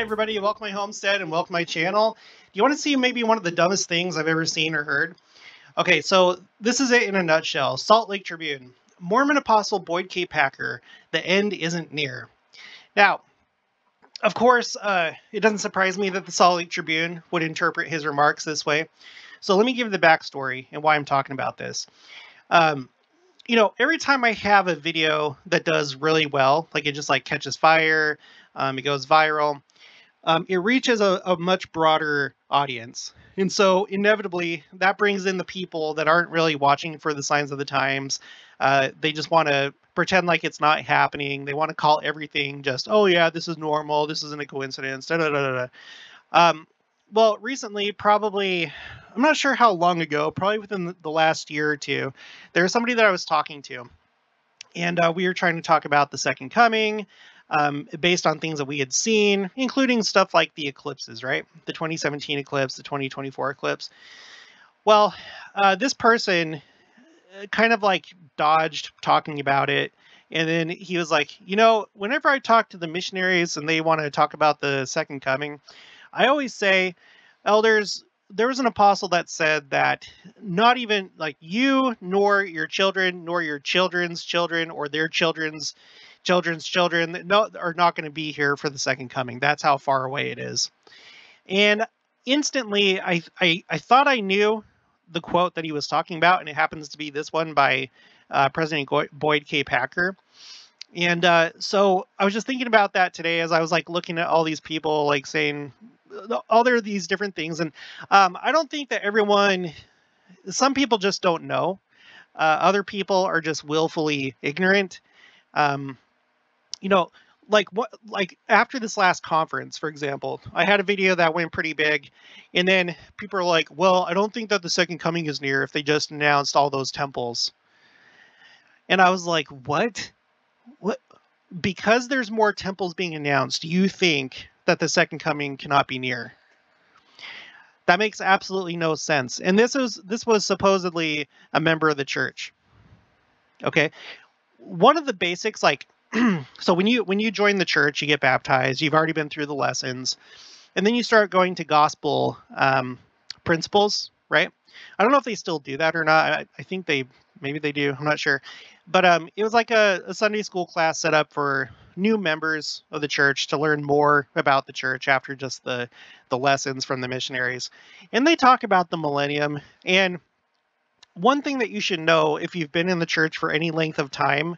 everybody, welcome to my homestead and welcome to my channel. Do you want to see maybe one of the dumbest things I've ever seen or heard? Okay, so this is it in a nutshell. Salt Lake Tribune. Mormon Apostle Boyd K. Packer, the end isn't near. Now, of course, it doesn't surprise me that the Salt Lake Tribune would interpret his remarks this way. So let me give you the backstory and why I'm talking about this. Every time I have a video that does really well, like it just like catches fire, it goes viral, it reaches a much broader audience. And so inevitably that brings in the people that aren't really watching for the signs of the times. They just want to pretend like it's not happening. They want to call everything just, oh yeah, this is normal. This isn't a coincidence. Da, da, da, da, da. Well, recently, probably, I'm not sure how long ago, probably within the last year or two, there was somebody that I was talking to. And we were trying to talk about the second coming, based on things that we had seen, including stuff like the eclipses, right? The 2017 eclipse, the 2024 eclipse. Well, this person kind of like dodged talking about it. And then he was like, whenever I talk to the missionaries and they want to talk about the second coming, I always say, elders, there was an apostle that said that not even like you, nor your children, nor your children's children, or their children's children, are not going to be here for the second coming. That's how far away it is. And instantly, I thought I knew the quote that he was talking about, and it happens to be this one by President Boyd K. Packer. And so I was just thinking about that today as I was like looking at all these people like saying all these different things. And I don't think that some people just don't know. Other people are just willfully ignorant. Like after this last conference, for example, I had a video that went pretty big, and then people are like, well, I don't think that the second coming is near if they just announced all those temples. And I was like, what? Because there's more temples being announced, you think that the second coming cannot be near? That makes absolutely no sense. And this was supposedly a member of the church. Okay. One of the basics, like, so when you join the church, you get baptized, you've already been through the lessons, and then you start going to gospel principles, right? I don't know if they still do that or not. I think maybe they do. I'm not sure. But it was like a Sunday school class set up for new members of the church to learn more about the church after just the lessons from the missionaries. And they talk about the millennium. And one thing that you should know if you've been in the church for any length of time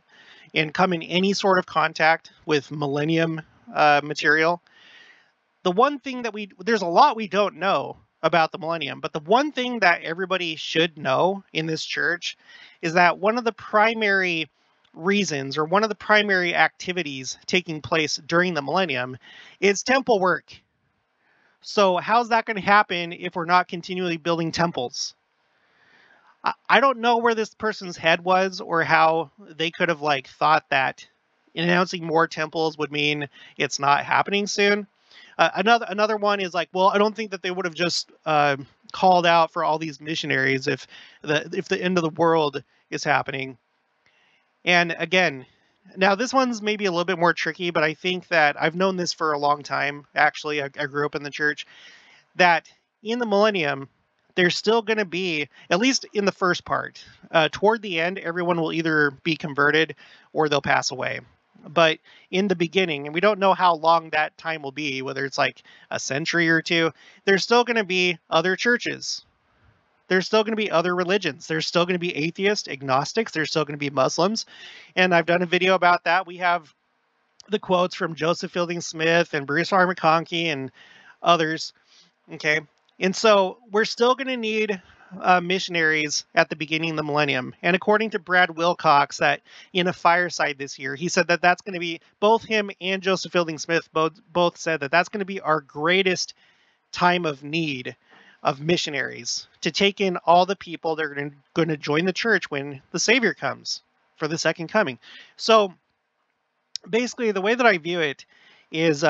and come in any sort of contact with millennium material, the one thing there's a lot we don't know about the millennium, but the one thing that everybody should know in this church is that one of the primary reasons or one of the primary activities taking place during the millennium is temple work. So how's that going to happen if we're not continually building temples? I don't know where this person's head was or how they could have like thought that announcing more temples would mean it's not happening soon. Another one is like, well, I don't think that they would have just called out for all these missionaries if the end of the world is happening. And again, now this one's maybe a little bit more tricky, but I think that I've known this for a long time. Actually, I grew up in the church, that in the millennium, there's still going to be, at least in the first part, toward the end, everyone will either be converted or they'll pass away. But in the beginning, and we don't know how long that time will be, whether it's like a century or two, there's still going to be other churches. There's still going to be other religions. There's still going to be atheists, agnostics. There's still going to be Muslims. And I've done a video about that. We have the quotes from Joseph Fielding Smith and Bruce R. McConkie and others. Okay. And so we're still going to need missionaries at the beginning of the millennium. And according to Brad Wilcox, that in a fireside this year, he said that that's going to be, both him and Joseph Fielding Smith both said that that's going to be our greatest time of need of missionaries, to take in all the people that are going to join the church when the Savior comes for the second coming. So basically the way that I view it is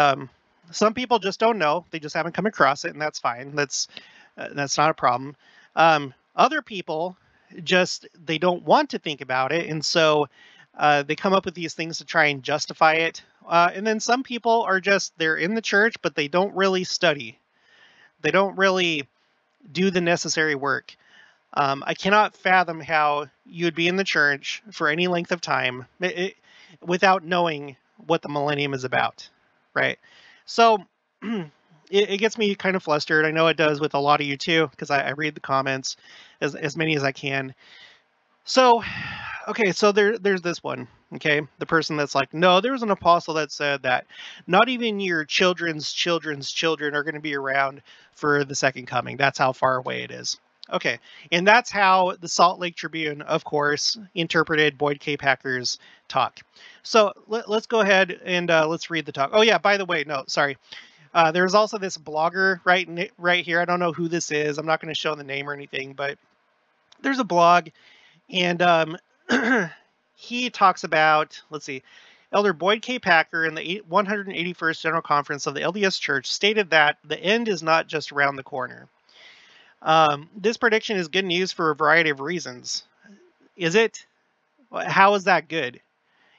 some people just don't know. They just haven't come across it, and that's fine. That's not a problem. Other people they don't want to think about it, and so they come up with these things to try and justify it, And then some people are just, they're in the church, but they don't really study. They don't really do the necessary work. I cannot fathom how you would be in the church for any length of time without knowing what the millennium is about, right? So it gets me kind of flustered. I know it does with a lot of you too, because I read the comments, as many as I can. So, okay, so there's this one, okay? The person that's like, no, there was an apostle that said that not even your children's children's children are going to be around for the second coming. That's how far away it is. Okay, and that's how the Salt Lake Tribune, of course, interpreted Boyd K. Packer's talk. So let's go ahead and let's read the talk. Oh yeah, by the way, no, sorry. There's also this blogger right here. I don't know who this is. I'm not going to show the name or anything, but there's a blog, and he talks about, let's see, Elder Boyd K. Packer in the 181st General Conference of the LDS Church stated that the end is not just around the corner. This prediction is good news for a variety of reasons. Is it? How is that good?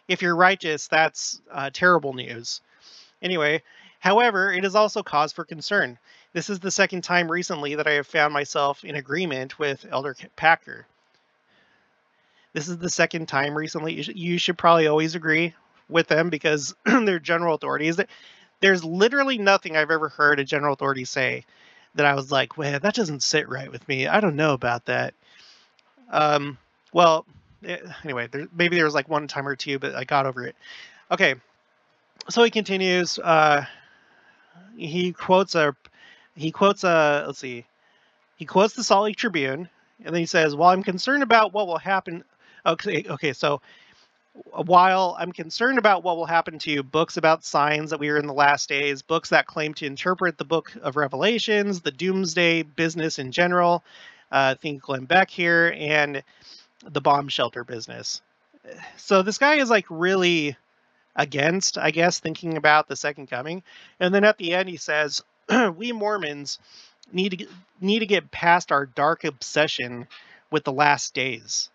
If you're righteous, that's terrible news. Anyway, however, it is also cause for concern. This is the second time recently that I have found myself in agreement with Elder Packer. This is the second time recently. You should probably always agree with them because they're general authorities. There's literally nothing I've ever heard a general authority say that I was like, well, that doesn't sit right with me. I don't know about that. Well, anyway, maybe there was like one time or two, but I got over it. Okay, so he continues. He quotes let's see. He quotes the Salt Lake Tribune, and then he says, while I'm concerned about what will happen. Okay, so while I'm concerned about what will happen to books about signs that we are in the last days, books that claim to interpret the book of Revelations, the doomsday business in general, think Glenn Beck here, and the bomb shelter business. So this guy is like really against, I guess, thinking about the second coming. And then at the end he says, we Mormons need to get past our dark obsession with the last days.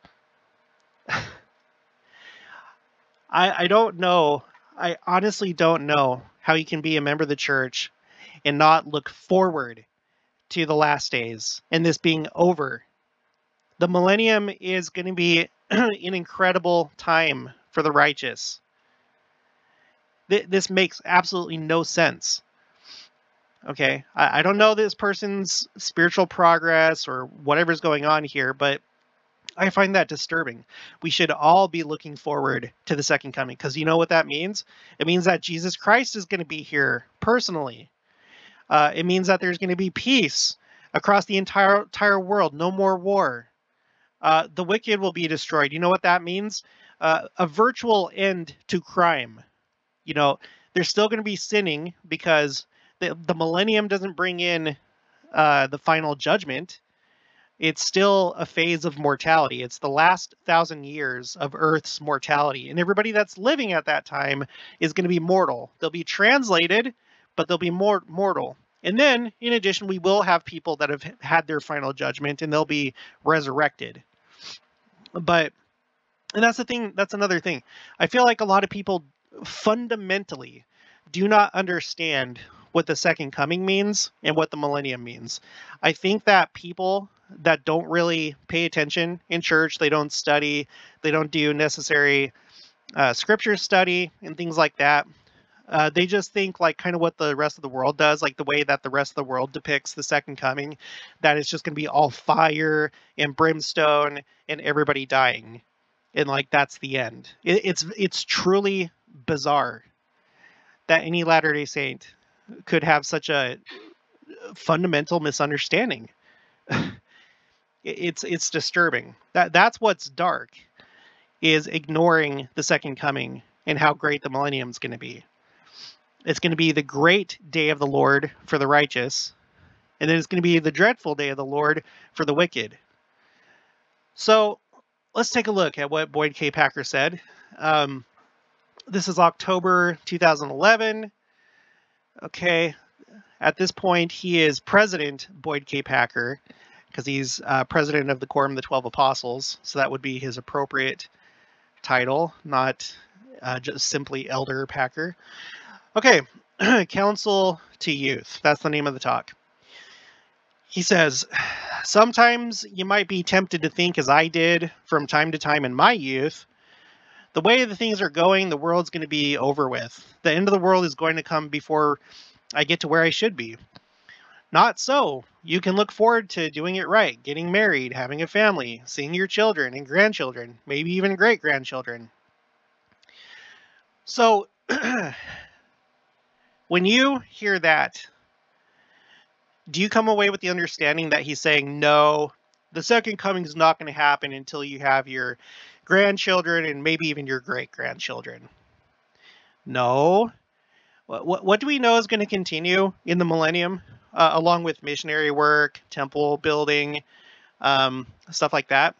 I don't know. I honestly don't know how you can be a member of the church and not look forward to the last days and this being over. The millennium is going to be an incredible time for the righteous. This makes absolutely no sense. Okay, I don't know this person's spiritual progress or whatever's going on here, but I find that disturbing. We should all be looking forward to the second coming, because you know what that means? It means that Jesus Christ is going to be here personally. It means that there's going to be peace across the entire world. No more war. The wicked will be destroyed. You know what that means? A virtual end to crime. You know, there's still going to be sinning because the millennium doesn't bring in the final judgment. It's still a phase of mortality. It's the last 1,000 years of Earth's mortality. And everybody that's living at that time is going to be mortal. They'll be translated, but they'll be mortal. And then, in addition, we will have people that have had their final judgment, and they'll be resurrected. And that's the thing. That's another thing. I feel like a lot of people fundamentally do not understand what the second coming means and what the millennium means. I think that people that don't really pay attention in church, they don't study, they don't do necessary scripture study and things like that. They just think like kind of what the rest of the world does, like the way that the rest of the world depicts the second coming, that it's just going to be all fire and brimstone and everybody dying. And like, that's the end. It's truly bizarre that any Latter-day Saint could have such a fundamental misunderstanding. It's disturbing. That's what's dark, is ignoring the second coming and how great the millennium is going to be. It's going to be the great day of the Lord for the righteous, and then it's going to be the dreadful day of the Lord for the wicked. So let's take a look at what Boyd K. Packer said. This is October 2011. Okay, at this point, he is President Boyd K. Packer, because he's president of the Quorum of the 12 Apostles, so that would be his appropriate title, not just simply Elder Packer. Okay, Counsel to Youth. That's the name of the talk. He says, sometimes you might be tempted to think, as I did from time to time in my youth, the way the things are going, the world's going to be over with. The end of the world is going to come before I get to where I should be. Not so. You can look forward to doing it right, getting married, having a family, seeing your children and grandchildren, maybe even great-grandchildren. So, when you hear that, do you come away with the understanding that he's saying, no, the second coming is not going to happen until you have your grandchildren and maybe even your great-grandchildren? No. What do we know is going to continue in the millennium, along with missionary work, temple building, stuff like that?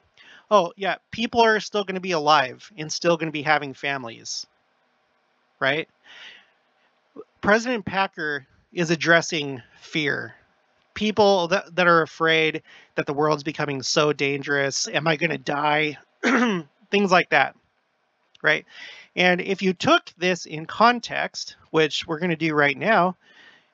Oh, yeah, people are still going to be alive and still going to be having families, right? President Packer is addressing fear. People that are afraid that the world's becoming so dangerous. Am I going to die? Things like that, right? And if you took this in context, which we're going to do right now,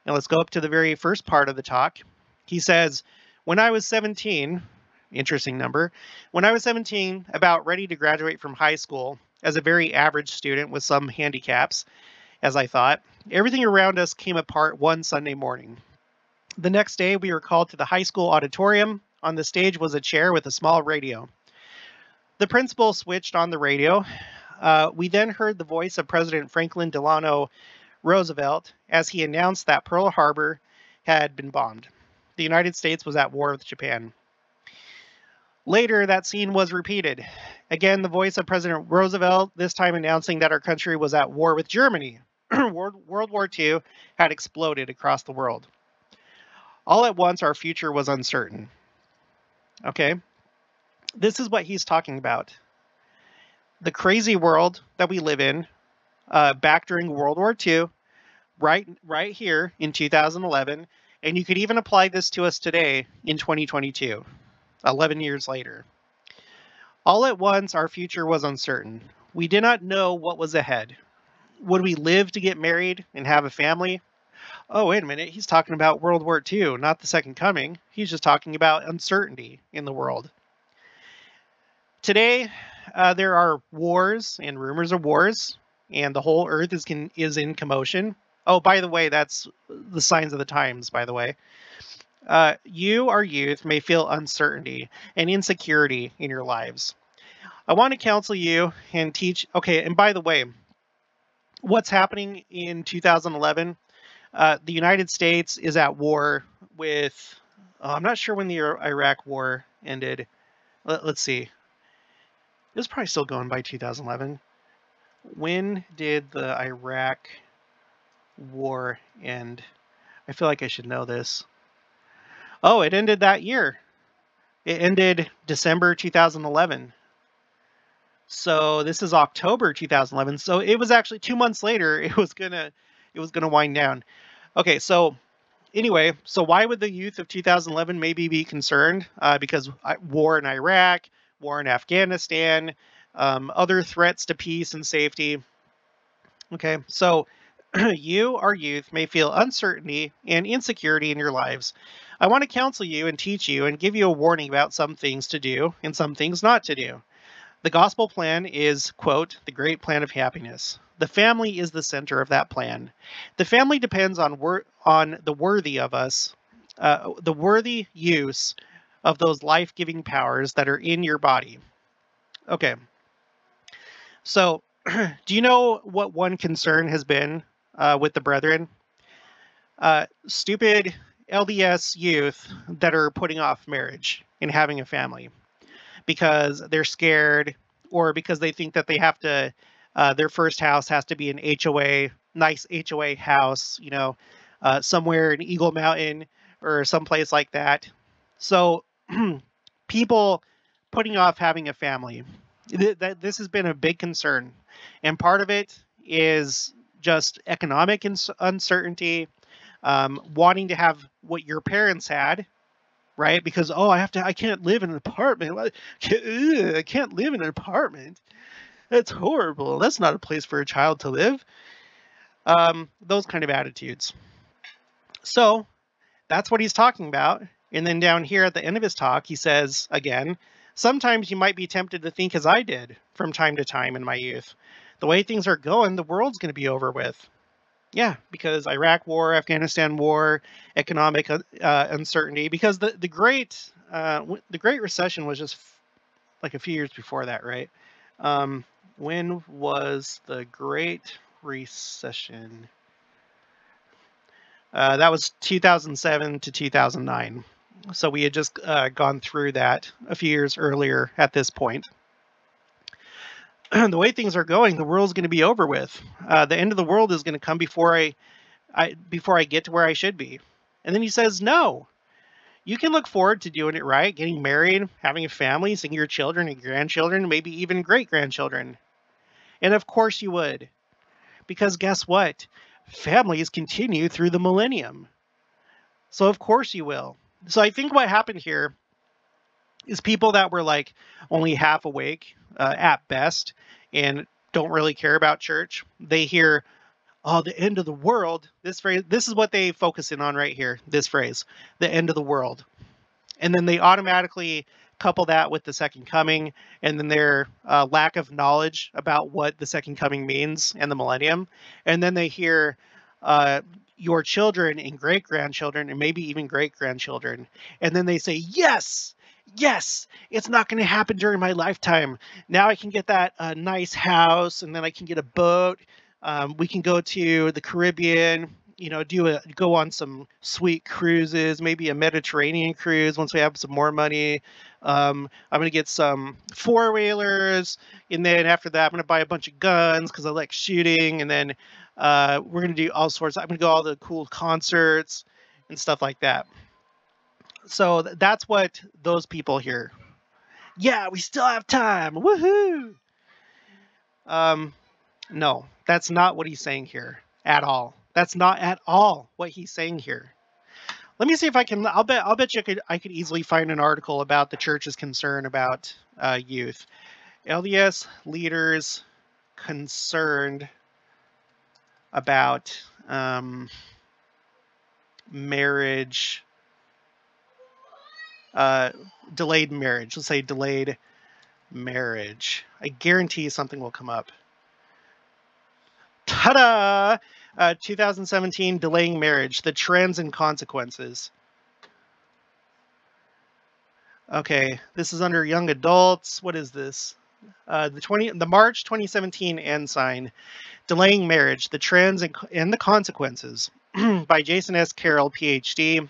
and let's go up to the very first part of the talk. He says, when I was 17, interesting number, when I was 17, about ready to graduate from high school as a very average student with some handicaps, as I thought, everything around us came apart one Sunday morning. The next day, we were called to the high school auditorium. On the stage was a chair with a small radio. The principal switched on the radio. We then heard the voice of President Franklin Delano Roosevelt as he announced that Pearl Harbor had been bombed. The United States was at war with Japan. Later, that scene was repeated. Again, the voice of President Roosevelt, this time announcing that our country was at war with Germany. World War II had exploded across the world. All at once, our future was uncertain. Okay? This is what he's talking about. The crazy world that we live in, back during World War II, right here in 2011, and you could even apply this to us today in 2022, 11 years later. All at once, our future was uncertain. We did not know what was ahead. Would we live to get married and have a family? Oh, wait a minute, he's talking about World War II, not the Second Coming. He's just talking about uncertainty in the world. Today, there are wars and rumors of wars, and the whole earth is in commotion. Oh, by the way, that's the signs of the times, by the way. You, our youth, may feel uncertainty and insecurity in your lives. I want to counsel you and teach. Okay, and by the way, what's happening in 2011? The United States is at war with, I'm not sure when the Iraq war ended. Let's see. It was probably still going by 2011. When did the Iraq war end? I feel like I should know this. Oh, it ended that year. It ended December 2011. So this is October 2011. So it was actually 2 months later. It was gonna wind down. Okay, so anyway, so why would the youth of 2011 maybe be concerned? Because war in Iraq, war in Afghanistan, other threats to peace and safety. Okay, so you, our youth, may feel uncertainty and insecurity in your lives. I want to counsel you and teach you and give you a warning about some things to do and some things not to do. The gospel plan is, quote, the great plan of happiness. The family is the center of that plan. The family depends on the worthy of us, the worthy use of those life-giving powers that are in your body. Okay. So, do you know what one concern has been with the brethren? Stupid LDS youth that are putting off marriage and having a family because they're scared or because they think that they have to, their first house has to be an HOA, nice HOA house, you know, somewhere in Eagle Mountain or someplace like that. So people putting off having a family, this has been a big concern. And part of it is just economic uncertainty, wanting to have what your parents had, right? Because, oh, I can't live in an apartment. I can't live in an apartment. That's horrible. That's not a place for a child to live. Those kind of attitudes. So that's what he's talking about. And then down here at the end of his talk, he says again, sometimes you might be tempted to think as I did from time to time in my youth. The way things are going, the world's going to be over with. Yeah, because Iraq war, Afghanistan war, economic uncertainty. Because the Great Recession was just like a few years before that, right? When was the Great Recession? That was 2007 to 2009. So we had just gone through that a few years earlier at this point. The way things are going, the world's going to be over with. The end of the world is going to come before I get to where I should be. And then he says, no, you can look forward to doing it right, getting married, having a family, seeing your children and grandchildren, maybe even great-grandchildren. And of course you would. Because guess what? Families continue through the millennium. So of course you will. So I think what happened here is people that were like only half awake at best and don't really care about church, they hear, oh, the end of the world. This phrase, this is what they focus in on right here. This phrase, the end of the world. And then they automatically couple that with the second coming, and then their lack of knowledge about what the second coming means and the millennium. And then they hear your children and great-grandchildren and maybe even great-grandchildren. And then they say, yes, yes, it's not going to happen during my lifetime. Now I can get that nice house, and then I can get a boat. We can go to the Caribbean, you know, go on some sweet cruises, maybe a Mediterranean cruise once we have some more money. I'm going to get some four-wheelers, and then after that, I'm going to buy a bunch of guns because I like shooting, and then we're going to do all sorts. I'm going to go to all the cool concerts and stuff like that. So that's what those people hear. Yeah, we still have time. Woohoo! No, that's not what he's saying here at all. That's not at all what he's saying here. Let me see if I can. I'll bet you I could easily find an article about the church's concern about youth. LDS leaders concerned about marriage, delayed marriage. Let's say delayed marriage. I guarantee something will come up. Ta-da! 2017, delaying marriage, the trends and consequences. Okay, this is under young adults. What is this? The March 2017 Ensign, delaying marriage, the trends and the consequences, by Jason S. Carroll, PhD,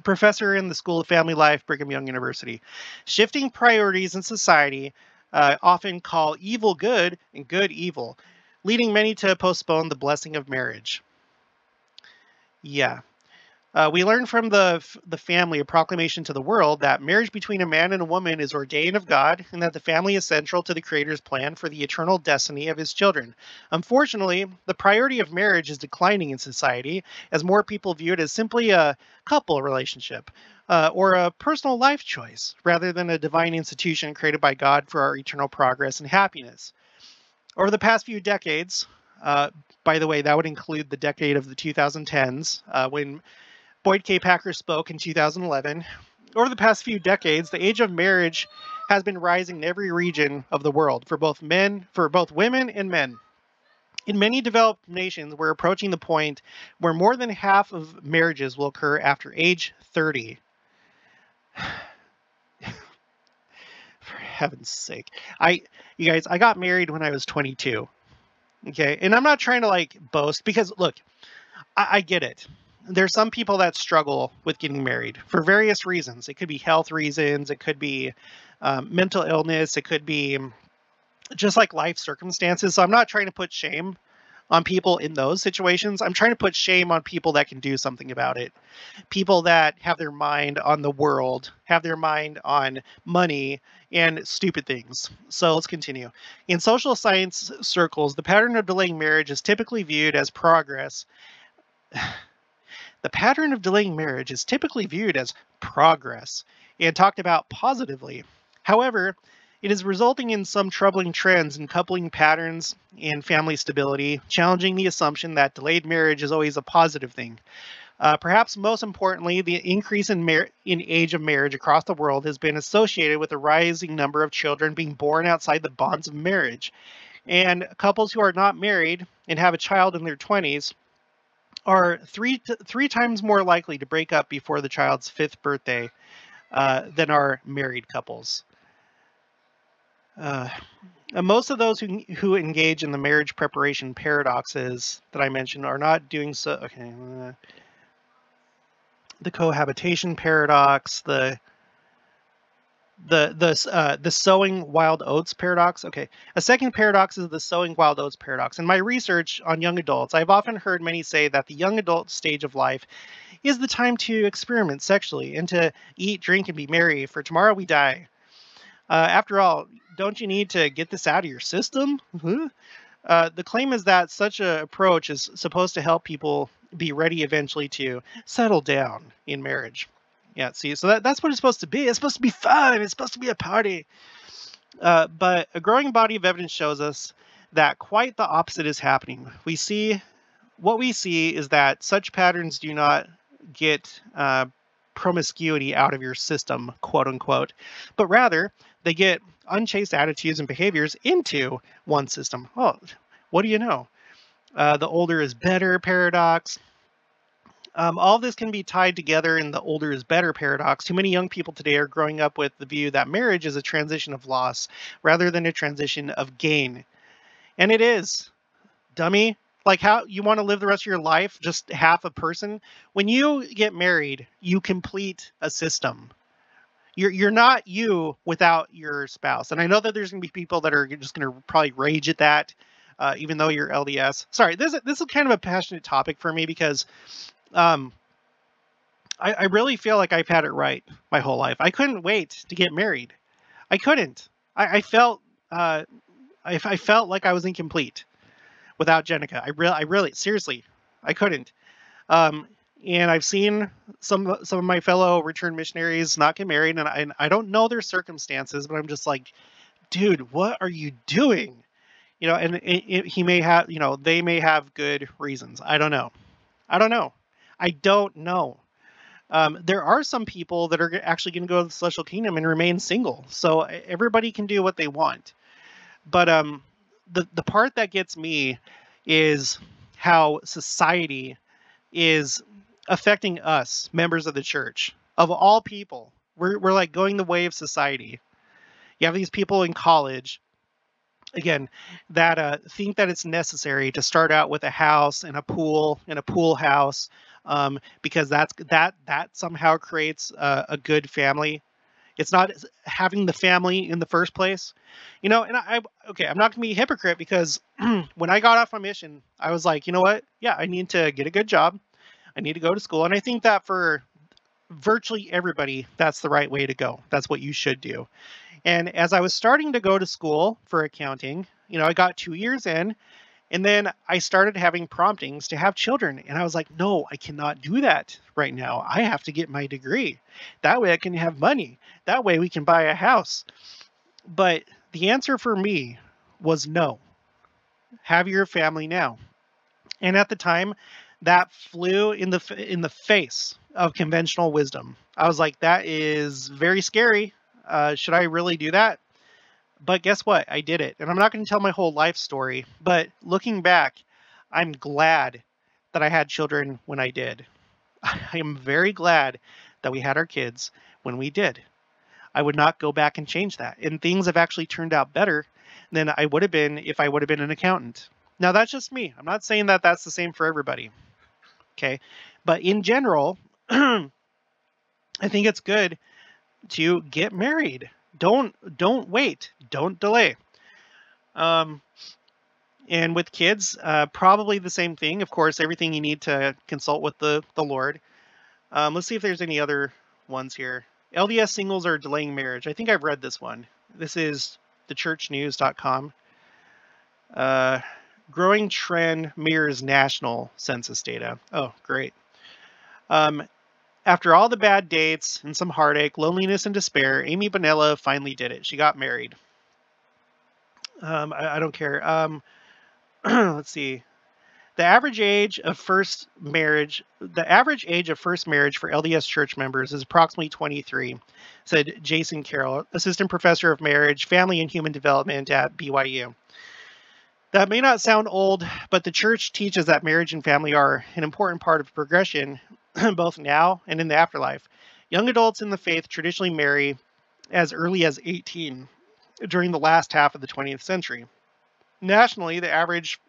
professor in the School of Family Life, Brigham Young University. Shifting priorities in society often call evil good and good evil, leading many to postpone the blessing of marriage. Yeah. We learn from the family, a proclamation to the world, that marriage between a man and a woman is ordained of God, and that the family is central to the Creator's plan for the eternal destiny of his children. Unfortunately, the priority of marriage is declining in society, as more people view it as simply a couple relationship, or a personal life choice, rather than a divine institution created by God for our eternal progress and happiness. Over the past few decades, by the way, that would include the decade of the 2010s, when Boyd K. Packer spoke in 2011. Over the past few decades, the age of marriage has been rising in every region of the world for both women and men. In many developed nations, we're approaching the point where more than half of marriages will occur after age 30. For heaven's sake. You guys, I got married when I was 22. Okay, and I'm not trying to like boast, because look, I get it. There's some people that struggle with getting married for various reasons. It could be health reasons, it could be mental illness, it could be just like life circumstances. So I'm not trying to put shame on people in those situations. I'm trying to put shame on people that can do something about it. People that have their mind on the world, have their mind on money and stupid things. So let's continue. In social science circles, the pattern of delaying marriage is typically viewed as progress. The pattern of delaying marriage is typically viewed as progress and talked about positively. However, It is resulting in some troubling trends in coupling patterns and family stability, challenging the assumption that delayed marriage is always a positive thing. Perhaps most importantly, the increase in age of marriage across the world has been associated with a rising number of children being born outside the bonds of marriage. And couples who are not married and have a child in their 20s are three times more likely to break up before the child's 5th birthday than are married couples. Most of those who engage in the marriage preparation paradoxes that I mentioned are not doing so. Okay, the cohabitation paradox, the sowing wild oats paradox. Okay, a second paradox is the sowing wild oats paradox. In my research on young adults, I've often heard many say that the young adult stage of life is the time to experiment sexually and to eat, drink, and be merry, for tomorrow we die. After all, don't you need to get this out of your system? The claim is that such an approach is supposed to help people be ready eventually to settle down in marriage. Yeah, see, so that's what it's supposed to be. It's supposed to be fun. It's supposed to be a party. But a growing body of evidence shows us that quite the opposite is happening. What we see is that such patterns do not get promiscuity out of your system, quote unquote, but rather they get unchaste attitudes and behaviors into one system. Oh, what do you know? The older is better paradox. All this can be tied together in the older is better paradox. Too many young people today are growing up with the view that marriage is a transition of loss rather than a transition of gain. And it is, dummy. Like, how you want to live the rest of your life just half a person? When you get married, you complete a system. You're not you without your spouse. And I know that there's going to be people that are just going to probably rage at that, even though you're LDS. Sorry, this is kind of a passionate topic for me because I really feel like I've had it right my whole life. I couldn't wait to get married. I couldn't. I felt like I was incomplete without Jenica. I really, seriously, I couldn't. And I've seen some of my fellow returned missionaries not get married, and I don't know their circumstances, but I'm just like, dude, what are you doing? And he may have, they may have good reasons. I don't know. I don't know. There are some people that are actually going to go to the celestial kingdom and remain single. So everybody can do what they want. But the part that gets me is how society is affecting us, members of the church. Of all people, we're like going the way of society. You have these people in college, again, that think that it's necessary to start out with a house and a pool house, because that somehow creates a good family. It's not having the family in the first place, and I'm not gonna be a hypocrite because when I got off my mission, I was like, you know what? Yeah, I need to get a good job. I need to go to school. And I think that for virtually everybody, that's the right way to go. That's what you should do. And as I was starting to go to school for accounting, I got 2 years in, and then I started having promptings to have children. And I was like, no, I cannot do that right now. I have to get my degree. That way I can have money. That way we can buy a house. But the answer for me was no. Have your family now. And at the time, that flew in the face of conventional wisdom. I was like, that is very scary. Should I really do that? But guess what? I did it. And I'm not going to tell my whole life story, but looking back, I'm glad that I had children when I did. I am very glad that we had our kids when we did. I would not go back and change that. And things have actually turned out better than I would have been if I would have been an accountant. Now, that's just me. I'm not saying that that's the same for everybody. Okay. But in general, I think it's good to get married. Don't wait. Don't delay. And with kids, probably the same thing. Of course, everything you need to consult with the Lord. Let's see if there's any other ones here. LDS singles are delaying marriage. I think I've read this one. This is thechurchnews.com. Growing trend mirrors national census data. Oh, great. After all the bad dates and some heartache, loneliness, and despair, Amy Bonella finally did it. She got married. I don't care. Let's see. The average age of first marriage for LDS church members is approximately 23, said Jason Carroll, assistant professor of marriage, family, and human development at BYU. That may not sound old, but the church teaches that marriage and family are an important part of progression, both now and in the afterlife. Young adults in the faith traditionally marry as early as 18 during the last half of the 20th century. Nationally, the average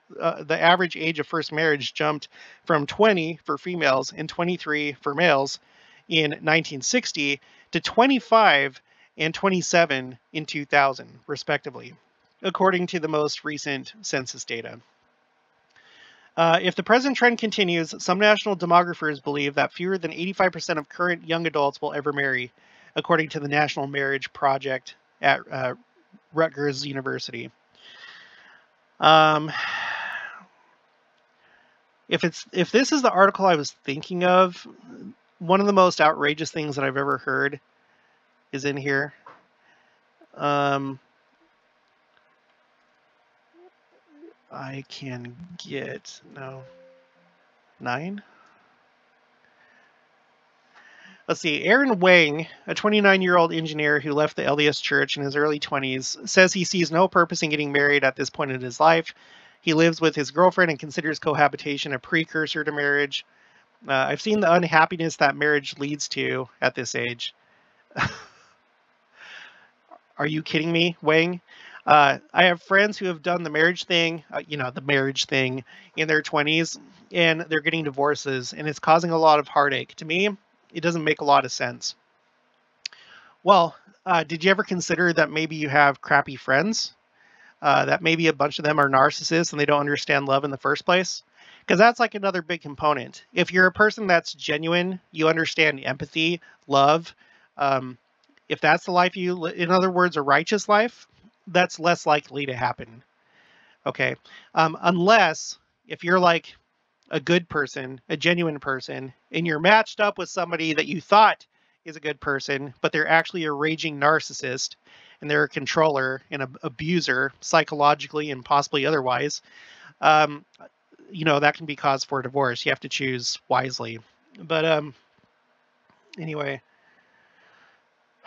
age of first marriage jumped from 20 for females and 23 for males in 1960 to 25 and 27 in 2000, respectively, according to the most recent census data. If the present trend continues, some national demographers believe that fewer than 85% of current young adults will ever marry, according to the National Marriage Project at Rutgers University. If this is the article I was thinking of, one of the most outrageous things that I've ever heard is in here. I can get 9. Let's see. Aaron Wang, a 29-year-old engineer who left the LDS Church in his early 20s, says he sees no purpose in getting married at this point in his life. He lives with his girlfriend and considers cohabitation a precursor to marriage. I've seen the unhappiness that marriage leads to at this age. Are you kidding me, Wang? I have friends who have done the marriage thing, in their 20s, and they're getting divorces, and it's causing a lot of heartache. To me, it doesn't make a lot of sense. Well, did you ever consider that maybe you have crappy friends? That maybe a bunch of them are narcissists and they don't understand love in the first place? Because that's like another big component. If you're a person that's genuine, you understand empathy, love. If that's the life you live, in other words, a righteous life, that's less likely to happen. Okay. Unless if you're like a good person, a genuine person, and you're matched up with somebody that you thought is a good person, but they're actually a raging narcissist and they're a controller and an abuser psychologically and possibly otherwise, that can be cause for divorce. You have to choose wisely. But anyway,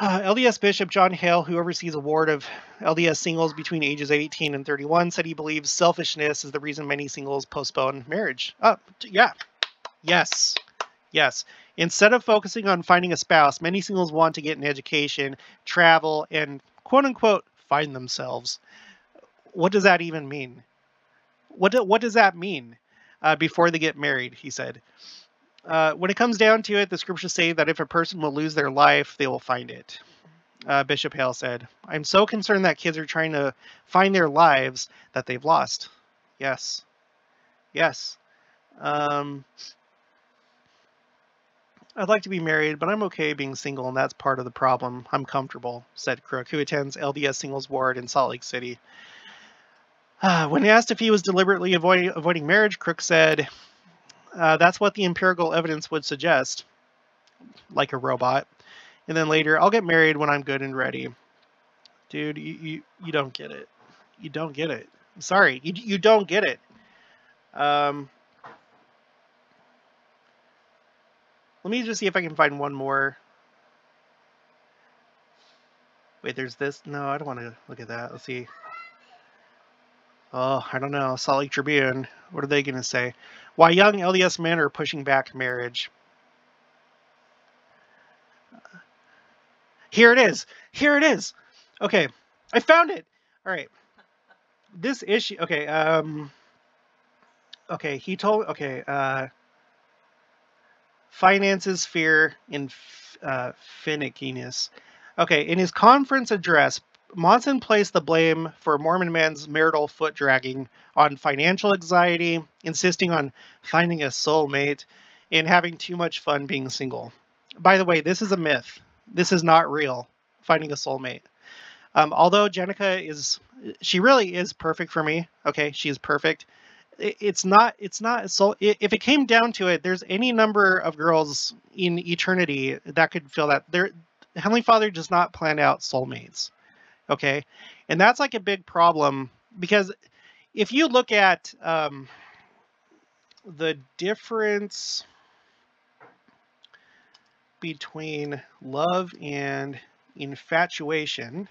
LDS Bishop John Hale, who oversees a ward of LDS singles between ages 18 and 31, said he believes selfishness is the reason many singles postpone marriage. Yeah. Yes. Instead of focusing on finding a spouse, many singles want to get an education, travel, and quote-unquote find themselves. What does that even mean? What does that mean before they get married, he said. When it comes down to it, the scriptures say that if a person will lose their life, they will find it. Bishop Hale said, I'm so concerned that kids are trying to find their lives that they've lost. Yes. I'd like to be married, but I'm okay being single, and that's part of the problem. I'm comfortable, said Crook, who attends LDS Singles Ward in Salt Lake City. When asked if he was deliberately avoiding marriage, Crook said, that's what the empirical evidence would suggest, like a robot. And then later, I'll get married when I'm good and ready. Dude, you don't get it. You don't get it. I'm sorry, you don't get it. Let me just see if I can find one more. Wait, there's this. No, I don't want to look at that. Let's see. Oh, I don't know. Salt Lake Tribune. What are they going to say? Why young LDS men are pushing back marriage. Here it is. Okay. I found it. All right. This issue. Okay. Okay. He told. Okay. Finances, fear, and finickiness. Okay. In his conference address, Monson placed the blame for Mormon men's marital foot dragging on financial anxiety, insisting on finding a soulmate, and having too much fun being single. By the way, this is a myth. This is not real, finding a soulmate. Although Jenica she really is perfect for me. Okay, she is perfect. It's not so. If it came down to it, there's any number of girls in eternity that could feel that. Heavenly Father does not plan out soulmates. Okay. And that's like a big problem Because if you look at the difference between love and infatuation,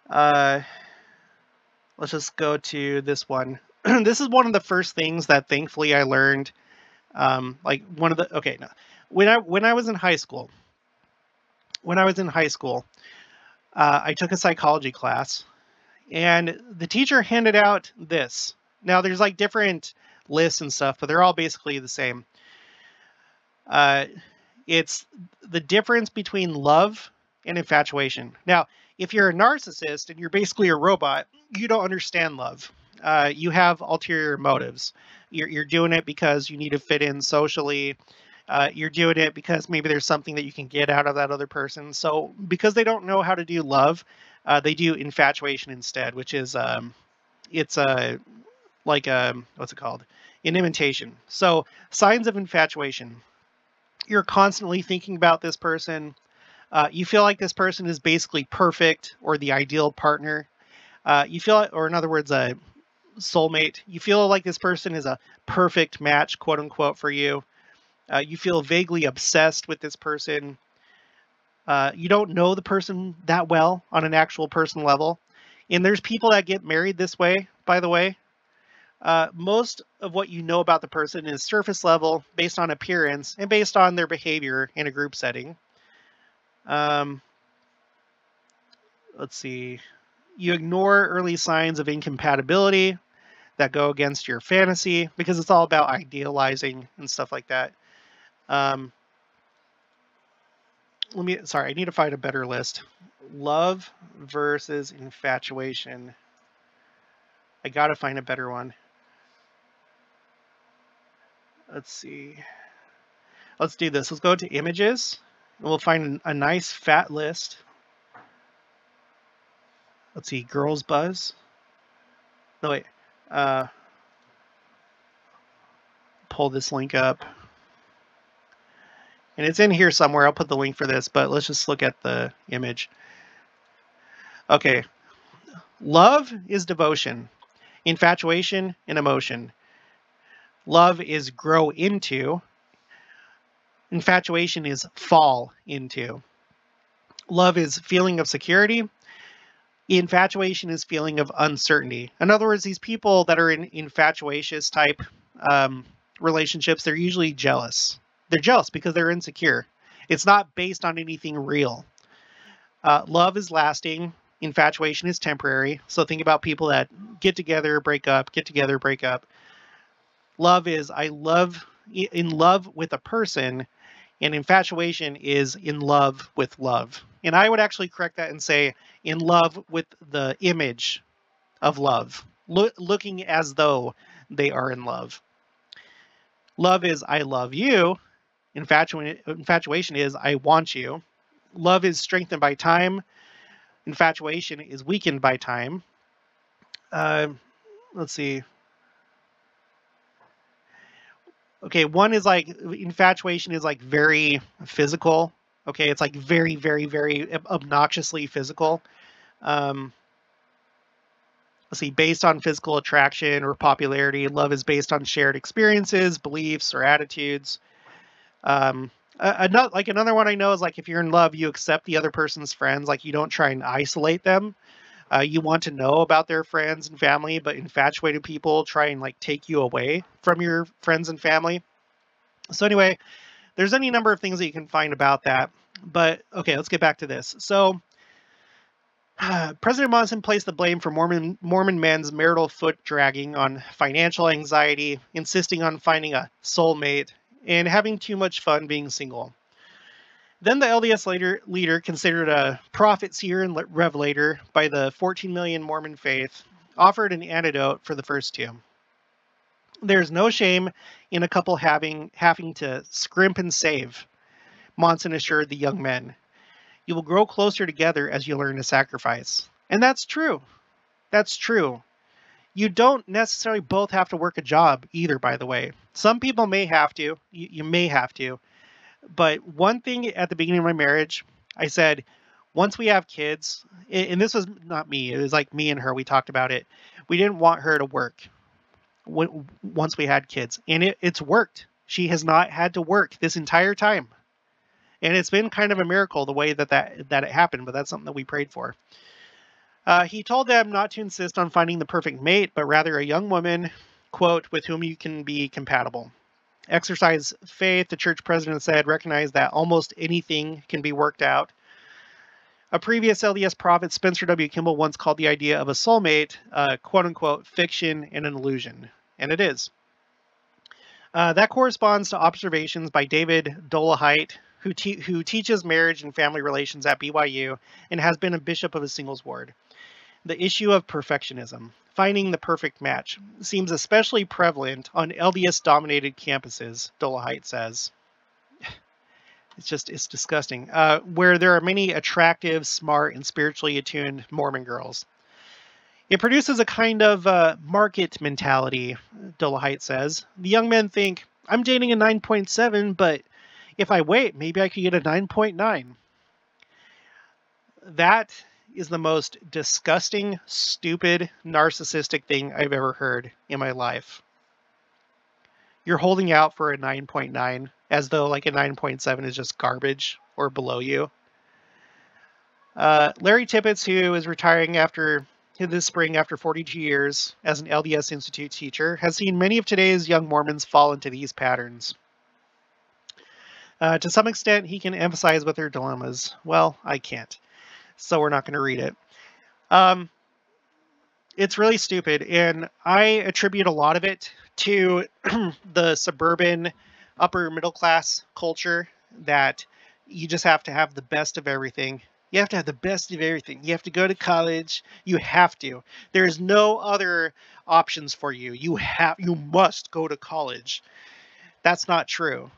let's just go to this one. This is one of the first things that thankfully I learned. Like one of the okay, no, when I was in high school, I took a psychology class, and the teacher handed out this. Now there's like different lists and stuff, but they're all basically the same. Uh, it's the difference between love and infatuation. Now, if you're a narcissist and you're basically a robot, you don't understand love. You have ulterior motives. You're doing it because you need to fit in socially. You're doing it because maybe there's something that you can get out of that other person. So because they don't know how to do love, they do infatuation instead, which is it's like what's it called? An imitation. So signs of infatuation. You're constantly thinking about this person. You feel like this person is basically perfect or the ideal partner. You feel, or in other words, a soulmate. You feel like this person is a perfect match, quote unquote, for you. You feel vaguely obsessed with this person. You don't know the person that well on an actual personal level. And there's people that get married this way, by the way. Most of what you know about the person is surface level, based on appearance, and based on their behavior in a group setting. Let's see. You ignore early signs of incompatibility that go against your fantasy because it's all about idealizing and stuff like that. Sorry, I need to find a better list. Love versus infatuation. I gotta find a better one. Let's see. Let's do this. Let's go to images, and we'll find a nice fat list. Let's see, girls buzz. No, wait. Pull this link up. And it's in here somewhere. I'll put the link for this, but let's just look at the image. Okay. Love is devotion. Infatuation and emotion. Love is grow into. Infatuation is fall into. Love is feeling of security. Infatuation is feeling of uncertainty. In other words, these people that are in infatuatious type relationships, they're usually jealous. They're jealous because they're insecure. It's not based on anything real. Love is lasting. Infatuation is temporary. So think about people that get together, break up, get together, break up. Love is in love with a person, and infatuation is in love with love. And I would actually correct that and say in love with the image of love, looking as though they are in love. Love is I love you. Infatuation is I want you. Love is strengthened by time. Infatuation is weakened by time. Let's see. Okay, one is like infatuation is like very physical. Okay, it's like very, very, very obnoxiously physical. Let's see, based on physical attraction or popularity. Love is based on shared experiences, beliefs, or attitudes. Another one I know is like if you're in love, you accept the other person's friends. Like you don't try and isolate them. You want to know about their friends and family, but infatuated people try and like take you away from your friends and family. So anyway, there's any number of things that you can find about that. But okay, let's get back to this. So President Monson placed the blame for Mormon men's marital foot dragging on financial anxiety, insisting on finding a soulmate, and having too much fun being single. Then the LDS leader, considered a prophet, seer, and revelator by the 14 million Mormon faith, offered an antidote for the first two. There's no shame in a couple having to scrimp and save, Monson assured the young men. You will grow closer together as you learn to sacrifice. And that's true. That's true. You don't necessarily both have to work a job either, by the way. Some people may have to. You may have to. But one thing at the beginning of my marriage, I said, Once we have kids, and this was not me, it was like me and her, we talked about it. We didn't want her to work once we had kids, and it's worked. She has not had to work this entire time. And it's been kind of a miracle the way that it happened, but that's something that we prayed for. He told them not to insist on finding the perfect mate, but rather a young woman, quote, with whom you can be compatible. Exercise faith, the church president said, recognize that almost anything can be worked out. A previous LDS prophet, Spencer W. Kimball, once called the idea of a soulmate, quote unquote, fiction and an illusion. And it is. That corresponds to observations by David Dolahite, who teaches marriage and family relations at BYU and has been a bishop of a singles ward. The issue of perfectionism, finding the perfect match, seems especially prevalent on LDS-dominated campuses, Dolahite says. It's disgusting. Where there are many attractive, smart, and spiritually attuned Mormon girls. It produces a kind of market mentality, Dolahite says. The young men think, I'm dating a 9.7, but if I wait, maybe I could get a 9.9. That is the most disgusting, stupid, narcissistic thing I've ever heard in my life. You're holding out for a 9.9 as though like a 9.7 is just garbage or below you. Larry Tippett, who is retiring this spring after 42 years as an LDS Institute teacher, has seen many of today's young Mormons fall into these patterns. To some extent, he can emphasize with their dilemmas. Well, I can't, so we're not going to read it. It's really stupid, and I attribute a lot of it to the suburban upper middle class culture that you just have to have the best of everything. You have to have the best of everything. You have to go to college. You have to. There's no other options for you. You must go to college. That's not true.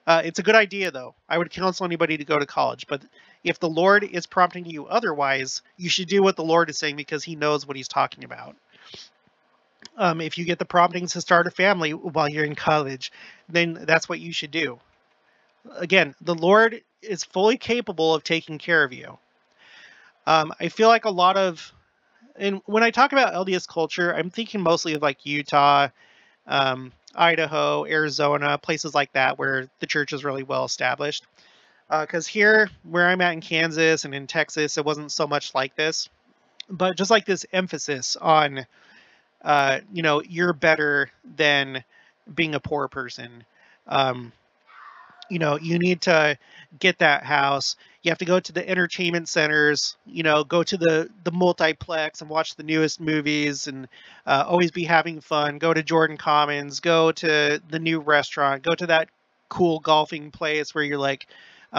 It's a good idea, though. I would counsel anybody to go to college. But if the Lord is prompting you otherwise, you should do what the Lord is saying because he knows what he's talking about. If you get the promptings to start a family while you're in college, then that's what you should do. Again, the Lord is fully capable of taking care of you. I feel like a lot of, and when I talk about LDS culture, I'm thinking mostly of like Utah, Idaho, Arizona, places like that where the church is really well established. Because here, where I'm at in Kansas and in Texas, it wasn't so much like this. But just like this emphasis on, you're better than being a poor person. You need to get that house. You have to go to the entertainment centers, go to the multiplex and watch the newest movies and always be having fun. Go to Jordan Commons, go to the new restaurant, go to that cool golfing place where you're like,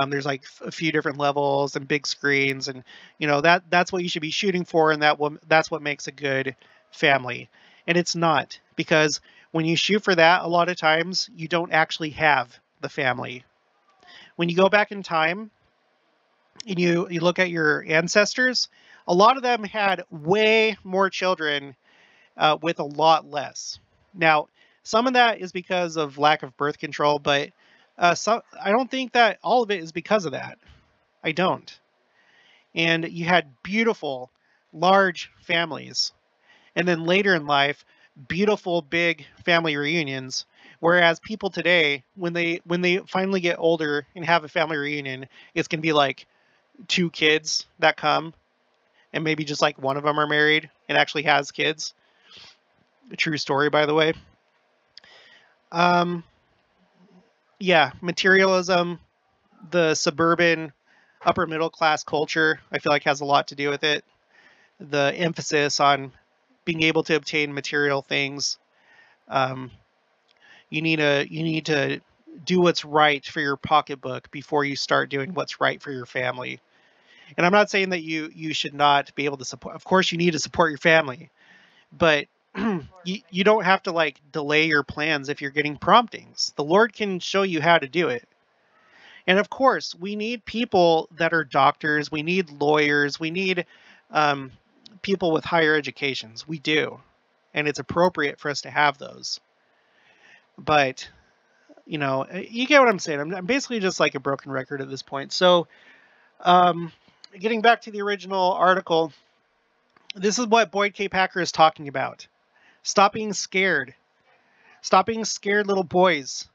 there's like a few different levels and big screens. And, that's what you should be shooting for. And that's what makes a good family. And it's not, because when you shoot for that, a lot of times you don't actually have the family. When you go back in time and you look at your ancestors, a lot of them had way more children with a lot less. Now, some of that is because of lack of birth control, but I don't think that all of it is because of that. I don't. And you had beautiful, large families. And then later in life, beautiful, big family reunions. Whereas people today, when they finally get older and have a family reunion, it's going to be like 2 kids that come, and maybe just like one of them are married and actually has kids. A true story, by the way. Yeah, materialism, the suburban upper middle class culture, I feel like has a lot to do with it. The emphasis on being able to obtain material things. You need to do what's right for your pocketbook before you start doing what's right for your family. And I'm not saying that you should not be able to support. Of course, you need to support your family, but you don't have to like delay your plans if you're getting promptings. The Lord can show you how to do it. And of course, we need people that are doctors. We need lawyers. We need people with higher educations. We do. And it's appropriate for us to have those. But, you get what I'm saying. I'm basically just like a broken record at this point. So, getting back to the original article, this is what Boyd K. Packer is talking about. Stop being scared. Stop being scared little boys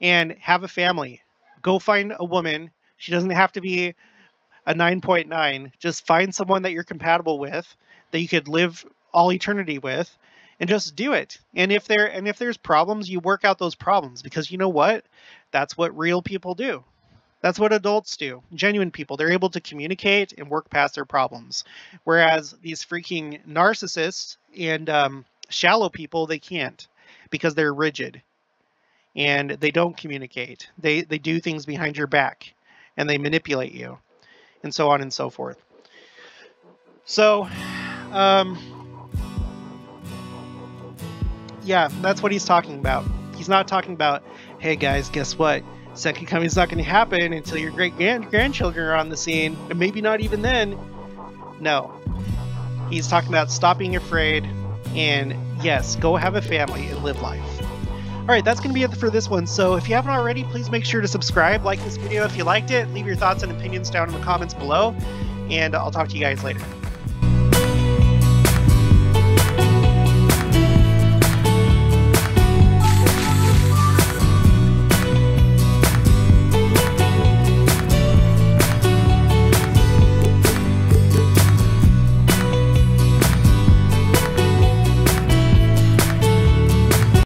and have a family. Go find a woman. She doesn't have to be a 9.9. Just find someone that you're compatible with, that you could live all eternity with, and just do it. And if there's problems, you work out those problems, because you know what? That's what real people do. That's what adults do. Genuine people. They're able to communicate and work past their problems. Whereas these freaking narcissists and shallow people, they can't, because they're rigid and they don't communicate. They do things behind your back and they manipulate you, and so on and so forth. So, yeah, that's what he's talking about. He's not talking about, hey guys, guess what? Second coming's not going to happen until your great-grandchildren are on the scene, and maybe not even then. No. He's talking about stop being afraid, and yes, go have a family and live life. Alright, that's going to be it for this one. So if you haven't already, please make sure to subscribe, like this video if you liked it, leave your thoughts and opinions down in the comments below, and I'll talk to you guys later.